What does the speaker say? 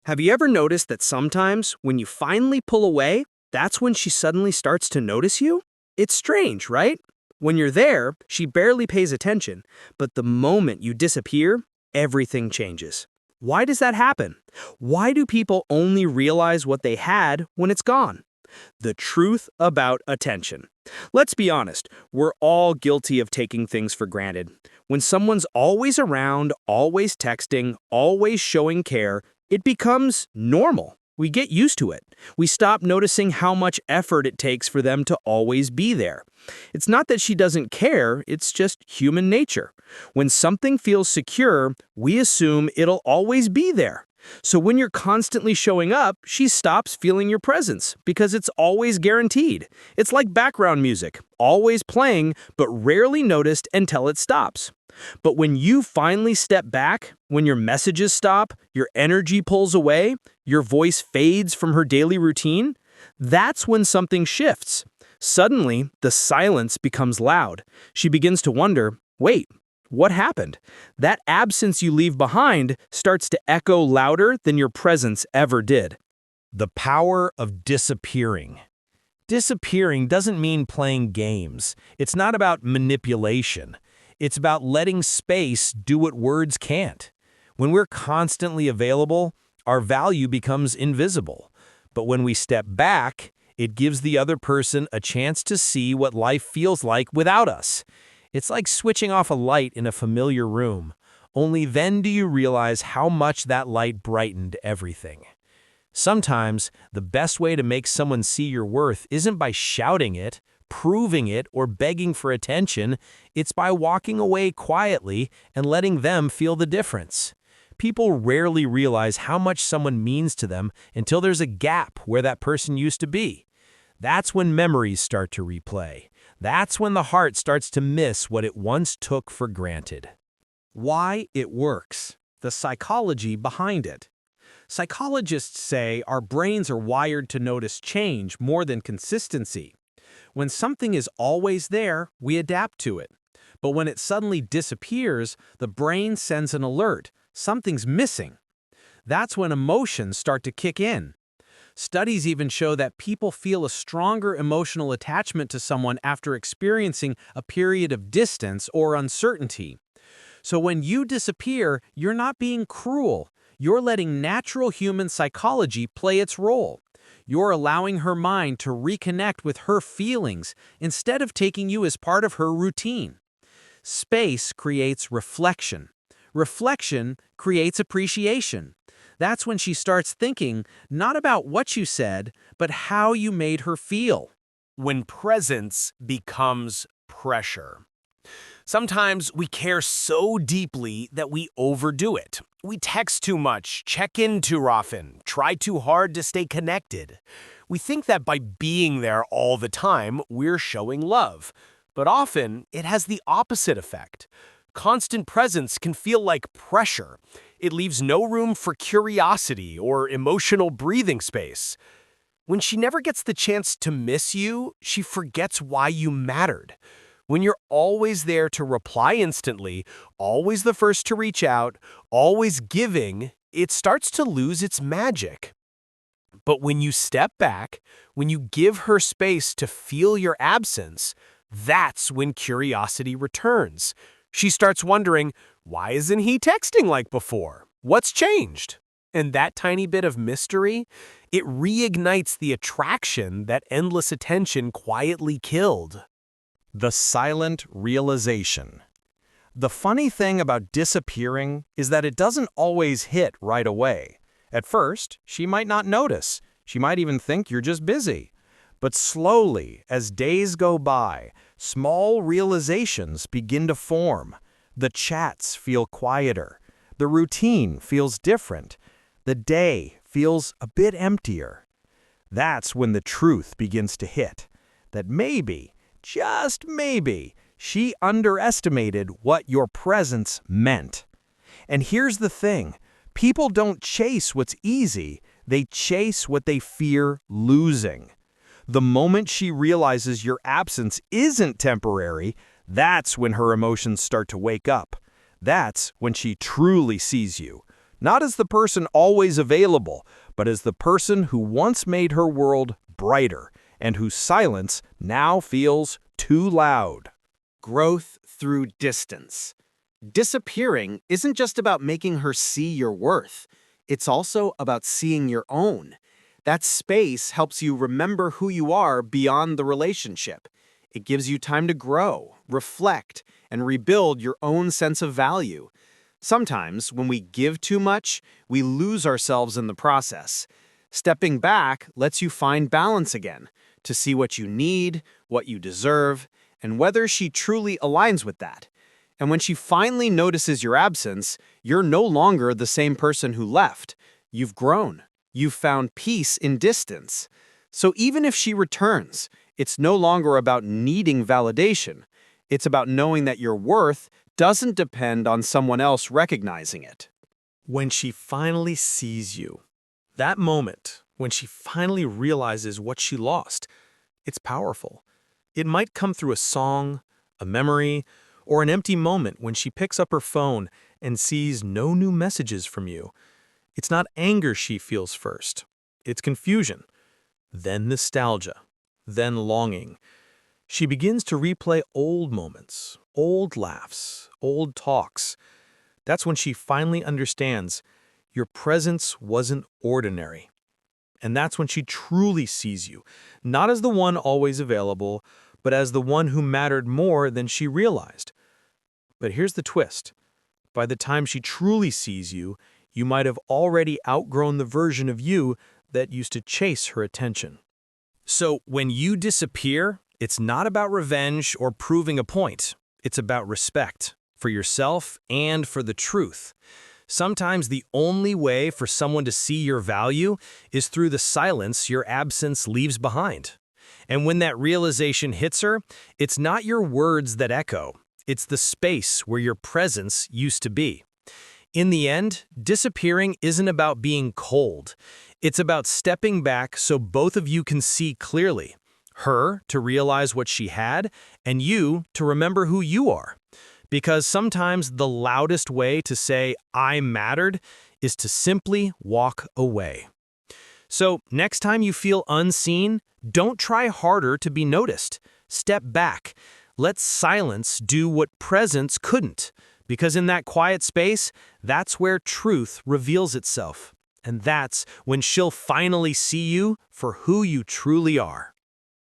Have you ever noticed that sometimes when you finally pull away, that's when she suddenly starts to notice you? It's strange, right? When you're there, she barely pays attention, but the moment you disappear, everything changes. Why does that happen? Why do people only realize what they had when it's gone? The truth about attention. Let's be honest, we're all guilty of taking things for granted. When someone's always around, always texting, always showing care, it becomes normal. We get used to it. We stop noticing how much effort it takes for them to always be there. It's not that she doesn't care, it's just human nature. When something feels secure, we assume it'll always be there. So when you're constantly showing up, she stops feeling your presence because it's always guaranteed. It's like background music, always playing, but rarely noticed until it stops. But when you finally step back, when your messages stop, your energy pulls away, your voice fades from her daily routine, that's when something shifts. Suddenly, the silence becomes loud. She begins to wonder, wait, what happened? That absence you leave behind starts to echo louder than your presence ever did. The power of disappearing. Disappearing doesn't mean playing games. It's not about manipulation. It's about letting space do what words can't. When we're constantly available, our value becomes invisible. But when we step back, it gives the other person a chance to see what life feels like without us. It's like switching off a light in a familiar room. Only then do you realize how much that light brightened everything. Sometimes, the best way to make someone see your worth isn't by shouting it, proving it, or begging for attention. It's by walking away quietly and letting them feel the difference. People rarely realize how much someone means to them until there's a gap where that person used to be. That's when memories start to replay. That's when the heart starts to miss what it once took for granted. Why it works. The psychology behind it. Psychologists say our brains are wired to notice change more than consistency. When something is always there, we adapt to it. But when it suddenly disappears, the brain sends an alert. Something's missing. That's when emotions start to kick in. Studies even show that people feel a stronger emotional attachment to someone after experiencing a period of distance or uncertainty. So when you disappear, you're not being cruel. You're letting natural human psychology play its role. You're allowing her mind to reconnect with her feelings instead of taking you as part of her routine. Space creates reflection. Reflection creates appreciation. That's when she starts thinking not about what you said, but how you made her feel. When presence becomes pressure. Sometimes we care so deeply that we overdo it. We text too much, check in too often, try too hard to stay connected. We think that by being there all the time, we're showing love. But often, it has the opposite effect. Constant presence can feel like pressure. It leaves no room for curiosity or emotional breathing space. When she never gets the chance to miss you, she forgets why you mattered. When you're always there to reply instantly, always the first to reach out, always giving, it starts to lose its magic. But when you step back, when you give her space to feel your absence, that's when curiosity returns. She starts wondering, why isn't he texting like before? What's changed? And that tiny bit of mystery, it reignites the attraction that endless attention quietly killed. The silent realization. The funny thing about disappearing is that it doesn't always hit right away. At first, she might not notice. She might even think you're just busy. But slowly, as days go by, small realizations begin to form. The chats feel quieter. The routine feels different. The day feels a bit emptier. That's when the truth begins to hit. That maybe, just maybe, she underestimated what your presence meant. And here's the thing. People don't chase what's easy. They chase what they fear losing. The moment she realizes your absence isn't temporary, that's when her emotions start to wake up. That's when she truly sees you. not as the person always available, but as the person who once made her world brighter and whose silence now feels too loud. Growth through distance. Disappearing isn't just about making her see your worth. It's also about seeing your own. That space helps you remember who you are beyond the relationship. It gives you time to grow, reflect, and rebuild your own sense of value. Sometimes, when we give too much, we lose ourselves in the process. Stepping back lets you find balance again, to see what you need, what you deserve, and whether she truly aligns with that. And when she finally notices your absence, you're no longer the same person who left. You've grown. You've found peace in distance. So even if she returns, it's no longer about needing validation. It's about knowing that your worth doesn't depend on someone else recognizing it. When she finally sees you, that moment, when she finally realizes what she lost, it's powerful. It might come through a song, a memory, or an empty moment when she picks up her phone and sees no new messages from you. It's not anger she feels first. It's confusion, then nostalgia, then longing. She begins to replay old moments, old laughs, old talks. That's when she finally understands your presence wasn't ordinary. And that's when she truly sees you, not as the one always available, but as the one who mattered more than she realized. But here's the twist. By the time she truly sees you, you might have already outgrown the version of you that used to chase her attention. So when you disappear, it's not about revenge or proving a point. It's about respect for yourself and for the truth. Sometimes the only way for someone to see your value is through the silence your absence leaves behind. And when that realization hits her, it's not your words that echo. It's the space where your presence used to be. In the end, disappearing isn't about being cold. It's about stepping back so both of you can see clearly. Her to realize what she had, and you to remember who you are. Because sometimes the loudest way to say, "I mattered," is to simply walk away. So next time you feel unseen, don't try harder to be noticed. Step back. Let silence do what presence couldn't. Because in that quiet space, that's where truth reveals itself. And that's when she'll finally see you for who you truly are.